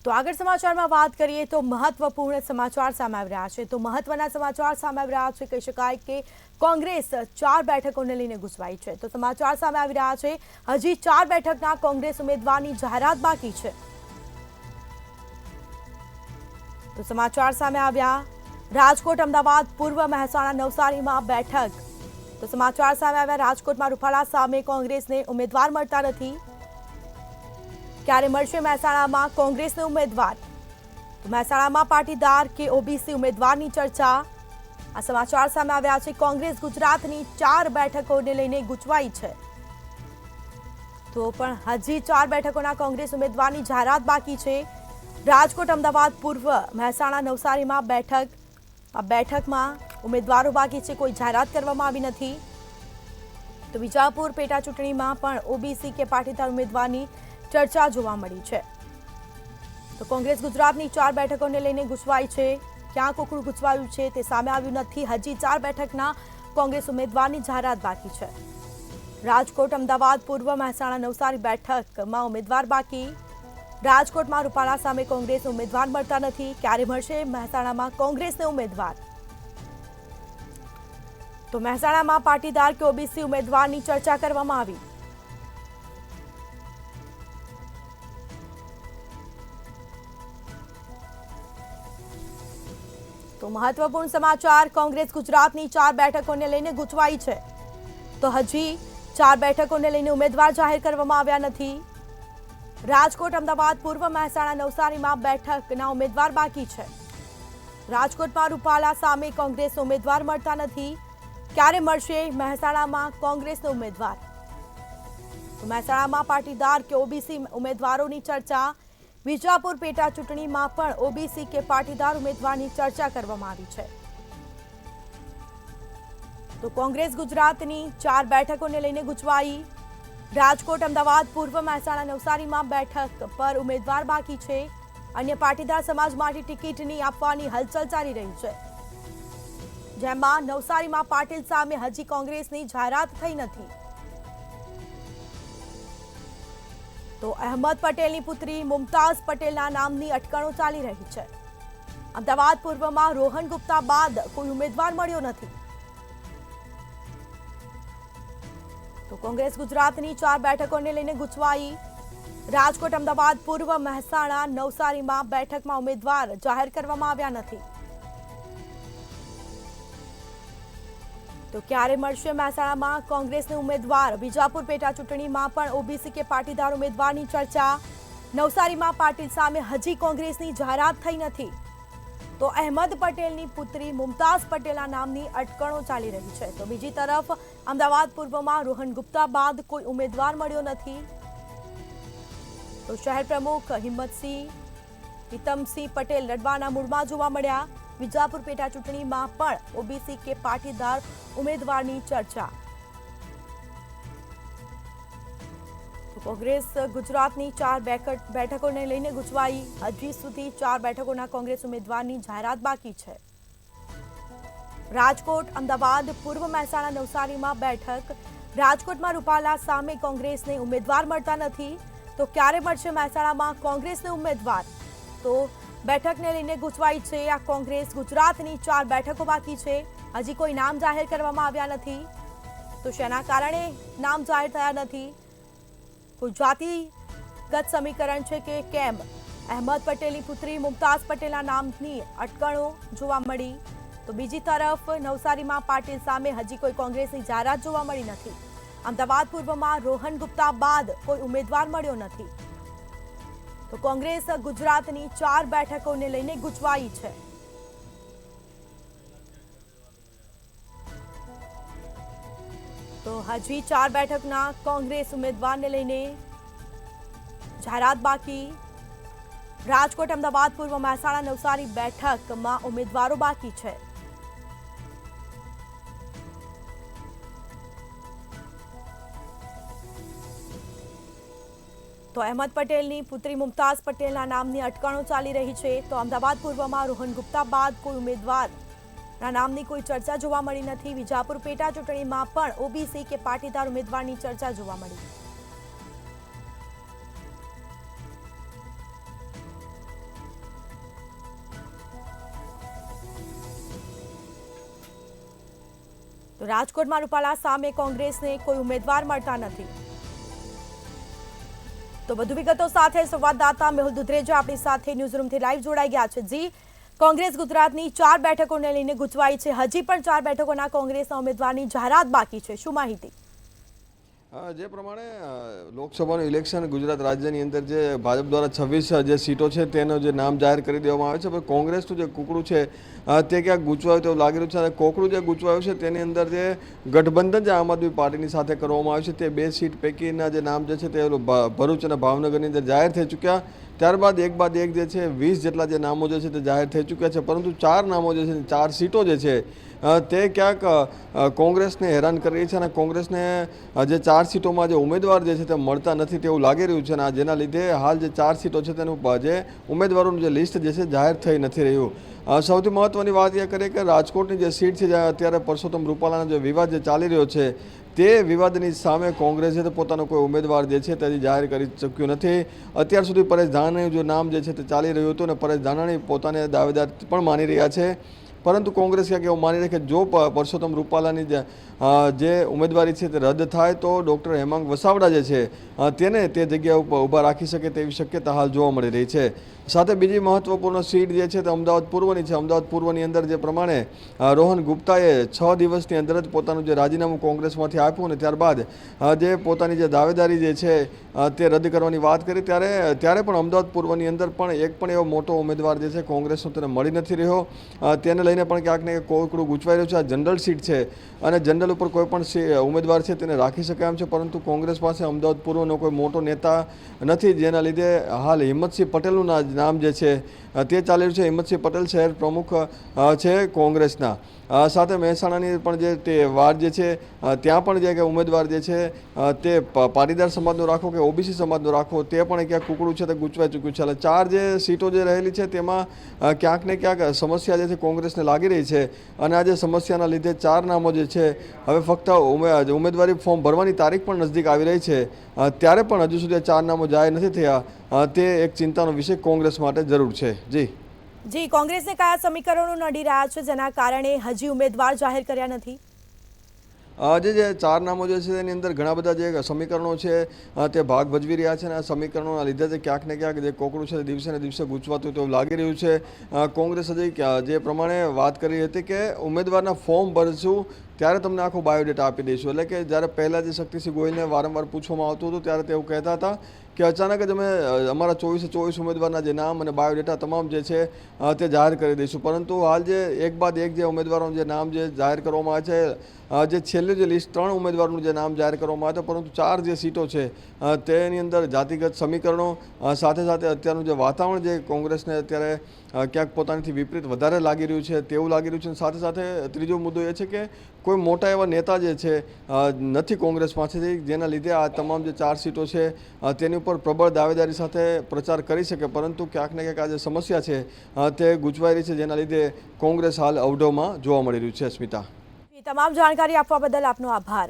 તો આગળ સમાચારમાં વાત કરીએ તો મહત્વપૂર્ણ સમાચાર સામે આવી રહ્યા છે. તો મહત્વના સમાચાર સામે આવી રહ્યા છે. કહી શકાય કે કોંગ્રેસ 4 બેઠકોને લઈને ગુંચવાઈ છે. તો સમાચાર સામે આવી રહ્યા છે, હજી 4 બેઠકના કોંગ્રેસ ઉમેદવારની જાહેરાત બાકી છે. તો સમાચાર સામે આવ્યા, રાજકોટ, અમદાવાદ, પૂર્વ મહેસાણા, નવસારીમાં બેઠક. તો સમાચાર સામે આવ્યા, રાજકોટમાં રૂપાલા સામે કોંગ્રેસને ઉમેદવાર મળતા નથી. ક્યારે મળશે મહેસાણામાં કોંગ્રેસને ઉમેદવાર? મહેસાણામાં પાટીદાર કે ઓબીસી ઉમેદવારની ચર્ચા. આ સમાચાર સામે આવ્યા છે. કોંગ્રેસ ગુજરાતની 4 બેઠકોને લઈને ગૂંચવાઈ છે. તો પણ હજી 4 બેઠકોના કોંગ્રેસ ઉમેદવારની જાહેરાત બાકી છે. રાજકોટ, અમદાવાદ, પૂર્વ મહેસાણા, નવસારીમાં બેઠક. આ બેઠકમાં ઉમેદવારો બાકી છે, કોઈ જાહેરાત કરવામાં આવી નથી. તો વિજાપુર પેટા ચૂંટણીમાં પણ ઓબીસી કે પાટીદાર ઉમેદવારની ચર્ચા જોવા મળી છે. તો કોંગ્રેસ ગુજરાતની 4 બેઠકોને લઈને ગૂંચવાઈ છે. ક્યાં કોકડું ગૂંચવાયું છે તે સામે આવ્યું નથી. હજી 4 બેઠકના કોંગ્રેસ ઉમેદવારની જાહેરાત બાકી છે. રાજકોટ, અમદાવાદ, પૂર્વ મહેસાણા, નવસારી બેઠકમાં ઉમેદવાર બાકી. રાજકોટમાં રૂપાલા સામે કોંગ્રેસ ઉમેદવાર મળતા નથી. ક્યારે મળશે મહેસાણામાં કોંગ્રેસને ઉમેદવાર? તો મહેસાણામાં પાટીદાર કે ઓબીસી ઉમેદવારની ચર્ચા કરવામાં આવી. તો મહત્વપૂર્ણ સમાચાર, કોંગ્રેસ ગુજરાતની 4 બેઠકોને લઈને ગૂંચવાઈ છે. તો હજી 4 બેઠકોને લઈને ઉમેદવાર જાહેર કરવામાં આવ્યા નથી. રાજકોટ, અમદાવાદ, પૂર્વ મહેસાણા, નવસારીમાં બેઠકના ઉમેદવાર બાકી છે. રાજકોટમાં રૂપાલા સામે કોંગ્રેસ ઉમેદવાર મળતા નથી. ક્યારે મળશે મહેસાણામાં કોંગ્રેસનો ઉમેદવાર? તો મહેસાણામાં પાટીદાર કે ઓબીસી ઉમેદવારોની ચર્ચા. વિજાપુર પેટા ચૂંટણીમાં પણ ઓબીસી કે પાટીદાર ઉમેદવારની ચર્ચા કરવામાં આવી છે. તો કોંગ્રેસ ગુજરાતની 4 બેઠકોને લઈને ગૂંચવાઈ. રાજકોટ, અમદાવાદ, પૂર્વ મહેસાણા, નવસારીમાં બેઠક પર ઉમેદવાર બાકી છે. અન્ય પાટીદાર સમાજ માટે ટિકિટની આપવાની હલચલ ચાલી રહી છે, જેમાં નવસારીમાં પાટીલ સામે હજી કોંગ્રેસની જાહેરાત થઈ નથી. તો અહેમદ પટેલની પુત્રી મુમતાઝ પટેલના નામની અટકણો ચાલી રહી છે. અમદાવાદ પૂર્વમાં રોહન ગુપ્તા બાદ કોઈ ઉમેદવાર મળ્યો નથી. તો કોંગ્રેસ ગુજરાતની 4 બેઠકોને લઈને ગૂંચવાઈ. રાજકોટ, અમદાવાદ, પૂર્વ મહેસાણા, નવસારીમાં બેઠકમાં ઉમેદવાર જાહેર કરવામાં આવ્યા નથી. તો ક્યારે મળશે મહેસાણામાં કોંગ્રેસને ઉમેદવાર? વિજાપુર પેટા ચૂંટણીમાં પણ ઓબીસી કે પાટીદાર ઉમેદવારની ચર્ચા. નવસારીમાં પાટીલ સામે હજી કોંગ્રેસની જાહેરાત થઈ નથી. તો અહેમદ પટેલની પુત્રી મુમતાઝ પટેલના નામની અટકણો ચાલી રહી છે. તો બીજી તરફ અમદાવાદ પૂર્વમાં રોહન ગુપ્તા બાદ કોઈ ઉમેદવાર મળ્યો નથી. તો શહેર પ્રમુખ હિતમસિંહ પટેલ લડવાના મૂડમાં જોવા મળ્યા. વિજાપુર પેટા ચૂંટણીમાં પણ ઓબીસી કે પાટીદાર ઉમેદવારની ચર્ચા. કોંગ્રેસ ગુજરાતની 4 બેઠકોને લઈને ગૂંચવાઈ. હજી સુધી 4 બેઠકોના કોંગ્રેસ ઉમેદવારની જાહેરાત બાકી છે. રાજકોટ, અમદાવાદ, પૂર્વ મહેસાણા, નવસારીમાં બેઠક. રાજકોટમાં રૂપાલા સામે કોંગ્રેસને ઉમેદવાર મળતા નથી. તો ક્યારે મળશે મહેસાણામાં કોંગ્રેસને ઉમેદવાર? તો બેઠકને લઈને ગૂંચવાઈ છે. આ કોંગ્રેસ ગુજરાતની 4 બેઠકો બાકી છે. હજી કોઈ નામ જાહેર કરવામાં આવ્યા નથી. તો શેના કારણે નામ જાહેર થયા નથી? કોઈ જાતિગત સમીકરણ છે કે કેમ? અહેમદ પટેલની પુત્રી મુમતાઝ પટેલના નામની અટકણો જોવા મળી. તો બીજી તરફ નવસારીમાં પાટીલ સામે હજી કોઈ કોંગ્રેસની જાહેરાત જોવા મળી નથી. અમદાવાદ પૂર્વમાં રોહન ગુપ્તા બાદ કોઈ ઉમેદવાર મળ્યો નથી. તો કોંગ્રેસ ગુજરાતની 4 બેઠકોને લઈને ગૂંચવાઈ છે. તો હજી 4 બેઠકના કોંગ્રેસ ઉમેદવારને લઈને જાહેરાત બાકી. રાજકોટ, અમદાવાદ, પૂર્વ મહેસાણા, નવસારી બેઠકમાં ઉમેદવારો બાકી છે. તો અહેમદ પટેલની પુત્રી મુમતાઝ પટેલના નામની અટકણો ચાલી રહી છે. તો અમદાવાદ પૂર્વમાં રોહન ગુપ્તા બાદ કોઈ ઉમેદવારના નામની કોઈ ચર્ચા જોવા મળી નથી. વિજાપુર પેટા ચૂંટણીમાં પણ ઓબીસી કે પાટીદાર ઉમેદવારની ચર્ચા જોવા મળી. તો રાજકોટમાં રૂપાલા સામે કોંગ્રેસને કોઈ ઉમેદવાર મળતા નથી। તો વધુ વિગતો સાથે સંવાદદાતા મેહુલ દુધરેજા આપણી સાથે ન્યૂઝરૂમથી લાઈવ જોડાઈ ગયા છે। જી, કોંગ્રેસ ગુજરાતની 4 બેઠકોને લઈને ગૂંચવાઈ છે, હજી પણ 4 બેઠકોના કોંગ્રેસના ઉમેદવારની જાહેરાત બાકી છે, શું માહિતી? જે પ્રમાણે લોકસભાનું ઇલેક્શન ગુજરાત રાજ્યની અંદર જે ભાજપ દ્વારા 26 જે સીટો છે તેનો જે નામ જાહેર કરી દેવામાં આવે છે, પણ કોંગ્રેસનું જે કુકડું છે તે ક્યાંક ગૂંચવાયું તેવું લાગી રહ્યું છે। અને કોકડું જે ગૂંચવાયું છે તેની અંદર જે ગઠબંધન જે આમ આદમી પાર્ટીની સાથે કરવામાં આવ્યું છે તે 2 સીટ પૈકીના જે નામ જે છે તે ભરૂચ અને ભાવનગરની અંદર જાહેર થઈ ચૂક્યા। ત્યારબાદ એક બાદ એક જે છે 20 જેટલા જે નામો જે છે તે જાહેર થઈ ચૂક્યા છે, પરંતુ 4 નામો જે છે 4 સીટો જે છે તે ક્યાંક કોંગ્રેસને હેરાન કરી રહી છે અને કોંગ્રેસને જે 4 સીટોમાં જે ઉમેદવાર જે છે તે મળતા નથી તેવું લાગી રહ્યું છે। અને જેના લીધે હાલ જે 4 સીટો છે તેનું જે ઉમેદવારોનું જે લિસ્ટ જે છે જાહેર થઈ નથી રહ્યું। સૌથી મહત્વની વાત એ કરીએ કે રાજકોટની જે સીટ છે જ્યાં અત્યારે પરસોત્તમ રૂપાલાનો જે વિવાદ જે ચાલી રહ્યો છે તે વિવાદની સામે કોંગ્રેસે પોતાનો કોઈ ઉમેદવાર જે છે તે જાહેર કરી શક્યું નથી। અત્યાર સુધી પરેશ ધાનાણીનું જે નામ જે છે તે ચાલી રહ્યું હતું અને પરેશ ધાનાણી પોતાને દાવેદાર પણ માની રહ્યા છે, પરંતુ કોંગ્રેસ ક્યાંક એવું માની રહી કે જો પરસોત્તમ રૂપાલાની જે ઉમેદવારી છે તે રદ થાય તો ડૉક્ટર હેમાંગ વસાવડા જે છે તેને તે જગ્યા ઉપર ઊભા રાખી શકે તેવી શક્યતા હાલ જોવા મળી રહી છે। સાથે બીજી મહત્વપૂર્ણ સીટ જે છે તે અમદાવાદ પૂર્વની છે। અમદાવાદ પૂર્વની અંદર જે પ્રમાણે રોહન ગુપ્તાએ 6 દિવસની અંદર જ પોતાનું જે રાજીનામું કોંગ્રેસમાંથી આપ્યું અને ત્યારબાદ જે પોતાની જે દાવેદારી જે છે તે રદ કરવાની વાત કરી ત્યારે પણ અમદાવાદ પૂર્વની અંદર પણ એક પણ એવો મોટો ઉમેદવાર જે છે કોંગ્રેસનો તેને મળી નથી રહ્યો। તેને લઈને પણ ક્યાંક ને કોકડું ગૂંચવાઈ રહ્યું છે। આ જનરલ સીટ છે અને જનરલ ઉપર કોઈ પણ ઉમેદવાર છે તેને રાખી શકાય એમ છે, પરંતુ કોંગ્રેસ પાસે અમદાવાદ પૂર્વનો કોઈ મોટો નેતા નથી, જેના લીધે હાલ હિંમતસિંહ પટેલનું નામ જે છે તે ચાલી રહ્યું છે। હિંમતસિંહ પટેલ શહેર પ્રમુખ છે કોંગ્રેસના। સાથે મહેસાણાની પણ જે તે વાડ જે છે ત્યાં પણ જે ઉમેદવાર જે છે તે પાટીદાર સમાજનો રાખો કે ઓબીસી સમાજનો રાખો તે પણ ક્યાંક કુકડું છે તે ગૂંચવાઈ ચૂક્યું છે। એટલે 4 જે સીટો જે રહેલી છે તેમાં ક્યાંક ને ક્યાંક સમસ્યા જે છે કોંગ્રેસને લાગી રહી છે અને આ જે સમસ્યાના લીધે 4 નામો જે છે હવે ફક્ત ઉમેદવારી ફોર્મ ભરવાની તારીખ પણ નજીક આવી રહી છે ત્યારે પણ હજુ સુધી 4 નામો જાહેર નથી થયા। તે એક ચિંતાનો વિષય કોંગ્રેસ માટે જરૂર છે। જી, કોંગ્રેસને કયા સમીકરણો નડી રહ્યા છે જેના કારણે હજી ઉમેદવાર જાહેર કર્યા નથી? જે 4 નામો જે છે તેની અંદર ઘણા બધા જે સમીકરણો છે તે ભાગ ભજવી રહ્યા છે અને આ સમીકરણોના લીધે જે ક્યાંક ને ક્યાંક જે કોકડું છે દિવસે ને દિવસે ગૂંચવાતું તેવું લાગી રહ્યું છે। કોંગ્રેસ હજી જે પ્રમાણે વાત કરી હતી કે ઉમેદવારના ફોર્મ ભરશું ત્યારે તમને આખો બાયોડેટા આપી દઈશું, એટલે કે જ્યારે પહેલાં જે શક્તિસિંહ ગોહિલને વારંવાર પૂછવામાં આવતું હતું ત્યારે તેઓ કહેતા હતા કે અચાનક જ અમે અમારા 24 ઉમેદવારના જે નામ અને બાયોડેટા તમામ જે છે તે જાહેર કરી દઈશું, પરંતુ હાલ જે એક બાદ એક જે ઉમેદવારોનું જે નામ જે જાહેર કરવામાં આવે છે જે છેલ્લું જે લિસ્ટ 3 ઉમેદવારોનું જે નામ જાહેર કરવામાં આવે છે, પરંતુ 4 જે સીટો છે તેની અંદર જાતિગત સમીકરણો સાથે સાથે અત્યારનું જે વાતાવરણ જે કોંગ્રેસને અત્યારે ક્યાંક પોતાનાથી વિપરીત વધારે લાગી રહ્યું છે તેવું લાગી રહ્યું છે। સાથે સાથે ત્રીજો મુદ્દો એ છે કે કોઈ મોટા એવા નેતા જે છે નથી કોંગ્રેસ પાસેથી, જેના લીધે આ તમામ જે 4 સીટો છે તેની ઉપર પ્રબળ દાવેદારી સાથે પ્રચાર કરી શકે, પરંતુ ક્યાંક ને ક્યાંક આ જે સમસ્યા છે તે ગૂંચવાઈ રહી છે, જેના લીધે કોંગ્રેસ હાલ અવઢવમાં જોવા મળી રહ્યું છે। સ્મિતા, તમામ જાણકારી આપવા બદલ આપનો આભાર।